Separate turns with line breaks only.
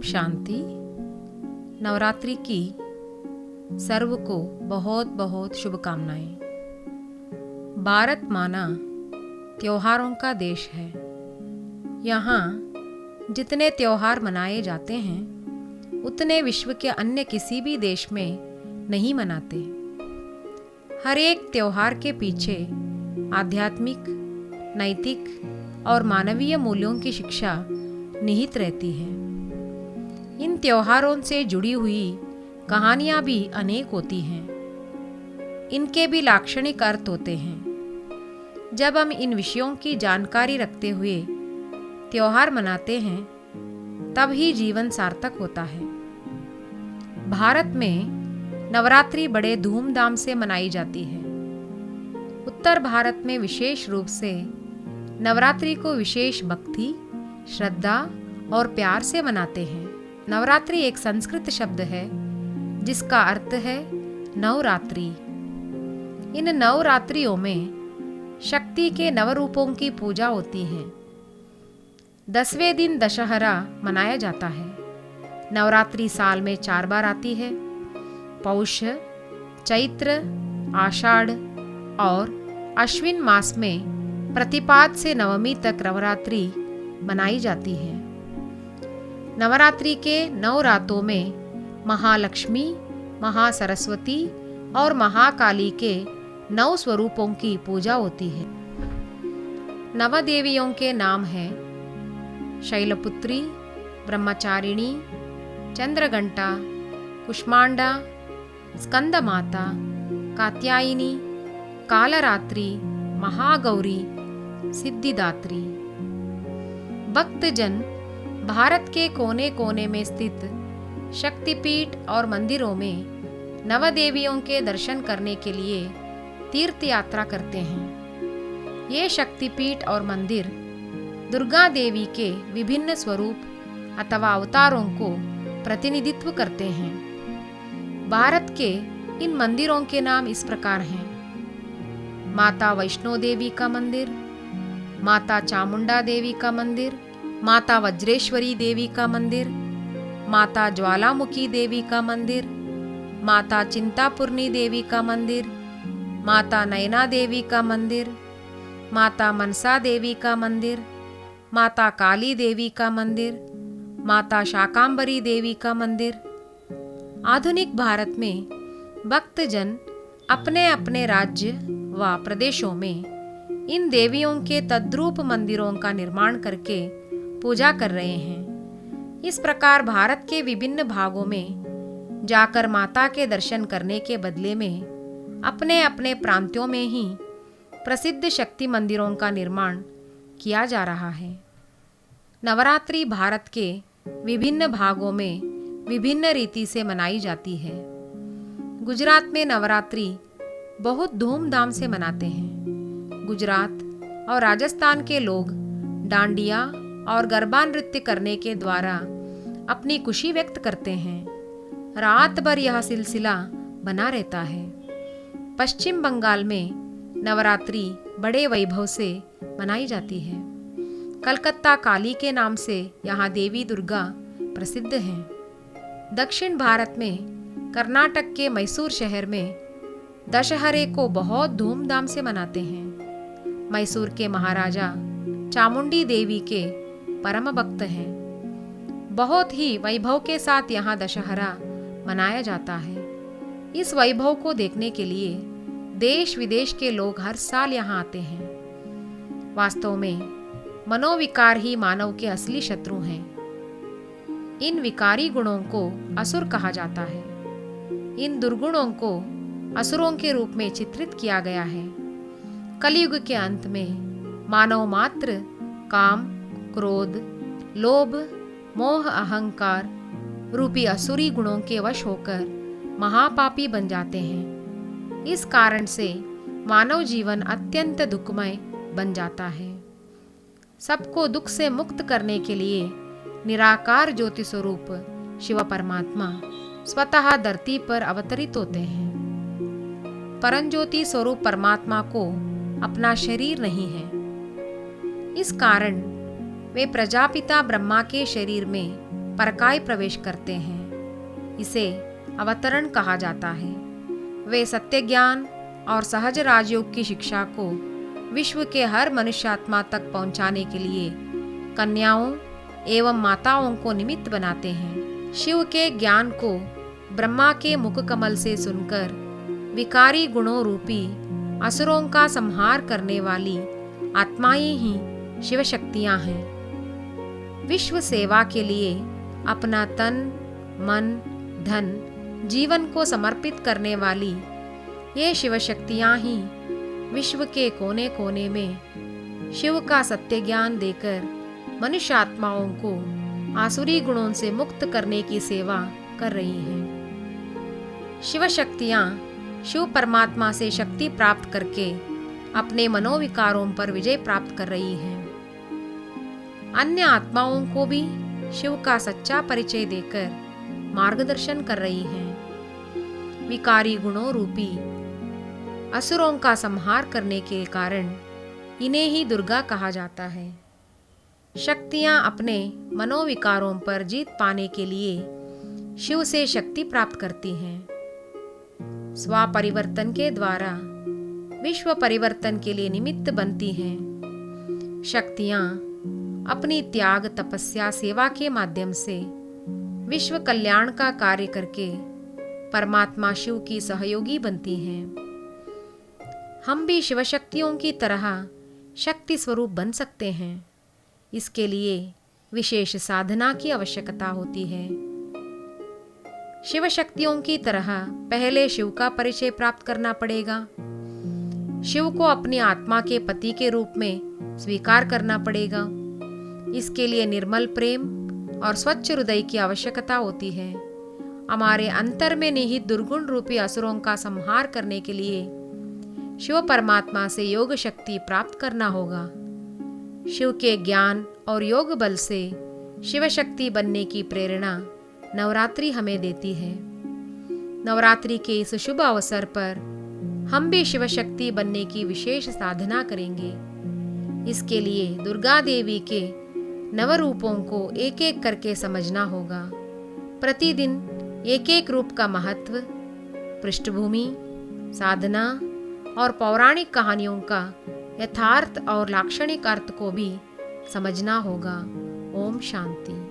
ओम शांति। नवरात्रि की सर्व को बहुत बहुत शुभकामनाएं। भारत माना त्योहारों का देश है। यहाँ जितने त्योहार मनाए जाते हैं उतने विश्व के अन्य किसी भी देश में नहीं मनाते। हर एक त्योहार के पीछे आध्यात्मिक, नैतिक और मानवीय मूल्यों की शिक्षा निहित रहती है। इन त्योहारों से जुड़ी हुई कहानियाँ भी अनेक होती हैं। इनके भी लाक्षणिक अर्थ होते हैं। जब हम इन विषयों की जानकारी रखते हुए त्योहार मनाते हैं तब ही जीवन सार्थक होता है। भारत में नवरात्रि बड़े धूमधाम से मनाई जाती है। उत्तर भारत में विशेष रूप से नवरात्रि को विशेष भक्ति, श्रद्धा और प्यार से मनाते हैं। नवरात्रि एक संस्कृत शब्द है जिसका अर्थ है नवरात्रि। इन नवरात्रियों में शक्ति के नवरूपों की पूजा होती है। 10वें दिन दशहरा मनाया जाता है। नवरात्रि साल में 4 बार आती है। पौष, चैत्र, आषाढ़ और अश्विन मास में प्रतिपाद से नवमी तक नवरात्रि मनाई जाती है। नवरात्रि के 9 रातों में महालक्ष्मी, महासरस्वती और महाकाली के 9 स्वरूपों की पूजा होती है। नवदेवियों के नाम हैं शैलपुत्री, ब्रह्मचारिणी, चंद्रघंटा, कुष्मांडा, स्कंदमाता, कात्यायनी, कालरात्रि, महागौरी, सिद्धिदात्री। भक्तजन भारत के कोने कोने में स्थित शक्तिपीठ और मंदिरों में नवदेवियों के दर्शन करने के लिए तीर्थ यात्रा करते हैं। ये शक्तिपीठ और मंदिर दुर्गा देवी के विभिन्न स्वरूप अथवा अवतारों को प्रतिनिधित्व करते हैं। भारत के इन मंदिरों के नाम इस प्रकार हैं: माता वैष्णो देवी का मंदिर, माता चामुंडा देवी का मंदिर, माता वज्रेश्वरी देवी का मंदिर, माता ज्वालामुखी देवी का मंदिर, माता चिंतापूर्णी देवी का मंदिर, माता नयना देवी का मंदिर, माता मनसा देवी का मंदिर, माता काली देवी का मंदिर, माता शाकांबरी देवी का मंदिर। आधुनिक भारत में भक्तजन अपने अपने राज्य व प्रदेशों में इन देवियों के तद्रूप मंदिरों का निर्माण करके पूजा कर रहे हैं। इस प्रकार भारत के विभिन्न भागों में जाकर माता के दर्शन करने के बदले में अपने अपने प्रांतों में ही प्रसिद्ध शक्ति मंदिरों का निर्माण किया जा रहा है। नवरात्रि भारत के विभिन्न भागों में विभिन्न रीति से मनाई जाती है। गुजरात में नवरात्रि बहुत धूमधाम से मनाते हैं। गुजरात और राजस्थान के लोग डांडिया और गरबा नृत्य करने के द्वारा अपनी खुशी व्यक्त करते हैं। रात भर यह सिलसिला बना रहता है। पश्चिम बंगाल में नवरात्रि बड़े वैभव से मनाई जाती है। कलकत्ता काली के नाम से यहाँ देवी दुर्गा प्रसिद्ध हैं। दक्षिण भारत में कर्नाटक के मैसूर शहर में दशहरे को बहुत धूमधाम से मनाते हैं। मैसूर के महाराजा चामुंडी देवी के परम भक्त हैं। बहुत ही वैभव के साथ यहाँ दशहरा मनाया जाता है। इस वैभव को देखने के लिए देश विदेश के लोग हर साल यहाँ आते हैं। वास्तव में मनोविकार ही मानव के असली शत्रु हैं। इन विकारी गुणों को असुर कहा जाता है। इन दुर्गुणों को असुरों के रूप में चित्रित किया गया है। कलयुग के अंत में मानव मात्र काम, क्रोध, लोभ, मोह, अहंकार रूपी असुरी गुणों के वश होकर महापापी बन जाते हैं। इस कारण से मानव जीवन अत्यंत दुखमय बन जाता है। सबको दुख से मुक्त करने के लिए निराकार ज्योति स्वरूप शिव परमात्मा स्वतः धरती पर अवतरित होते हैं। परमज्योति स्वरूप परमात्मा को अपना शरीर नहीं है। इस कारण वे प्रजापिता ब्रह्मा के शरीर में परकाय प्रवेश करते हैं। इसे अवतरण कहा जाता है। वे सत्य ज्ञान और सहज राजयोग की शिक्षा को विश्व के हर मनुष्यात्मा तक पहुंचाने के लिए कन्याओं एवं माताओं को निमित्त बनाते हैं। शिव के ज्ञान को ब्रह्मा के मुख कमल से सुनकर विकारी गुणों रूपी असुरों का संहार करने वाली आत्माएं ही शिव शक्तियां हैं। विश्व सेवा के लिए अपना तन, मन, धन, जीवन को समर्पित करने वाली ये शिव शक्तियां ही विश्व के कोने कोने में शिव का सत्य ज्ञान देकर मनुष्य आत्माओं को आसुरी गुणों से मुक्त करने की सेवा कर रही हैं। शिव शक्तियां शिव परमात्मा से शक्ति प्राप्त करके अपने मनोविकारों पर विजय प्राप्त कर रही हैं। अन्य आत्माओं को भी शिव का सच्चा परिचय देकर मार्गदर्शन कर रही हैं। विकारी गुणों रूपी असुरों का संहार करने के कारण इन्हें ही दुर्गा कहा जाता है। शक्तियां अपने मनोविकारों पर जीत पाने के लिए शिव से शक्ति प्राप्त करती हैं। स्वपरिवर्तन के द्वारा विश्व परिवर्तन के लिए निमित्त बनती हैं। शक्तियां अपनी त्याग, तपस्या, सेवा के माध्यम से विश्व कल्याण का कार्य करके परमात्मा शिव की सहयोगी बनती हैं। हम भी शिव शक्तियों की तरह शक्ति स्वरूप बन सकते हैं। इसके लिए विशेष साधना की आवश्यकता होती है। शिव शक्तियों की तरह पहले शिव का परिचय प्राप्त करना पड़ेगा। शिव को अपनी आत्मा के पति के रूप में स्वीकार करना पड़ेगा। इसके लिए निर्मल प्रेम और स्वच्छ हृदय की आवश्यकता होती है। हमारे अंतर में निहित दुर्गुण रूपी असुरों का संहार करने के लिए शिव परमात्मा से योग शक्ति प्राप्त करना होगा। शिव के ज्ञान और योग बल से शिव शक्ति बनने की प्रेरणा नवरात्रि हमें देती है। नवरात्रि के इस शुभ अवसर पर हम भी शिव शक्ति बनने की विशेष साधना करेंगे। इसके लिए दुर्गा देवी के नव रूपों को एक एक करके समझना होगा। प्रतिदिन एक एक रूप का महत्व, पृष्ठभूमि, साधना और पौराणिक कहानियों का यथार्थ और लाक्षणिक अर्थ को भी समझना होगा। ओम शांति।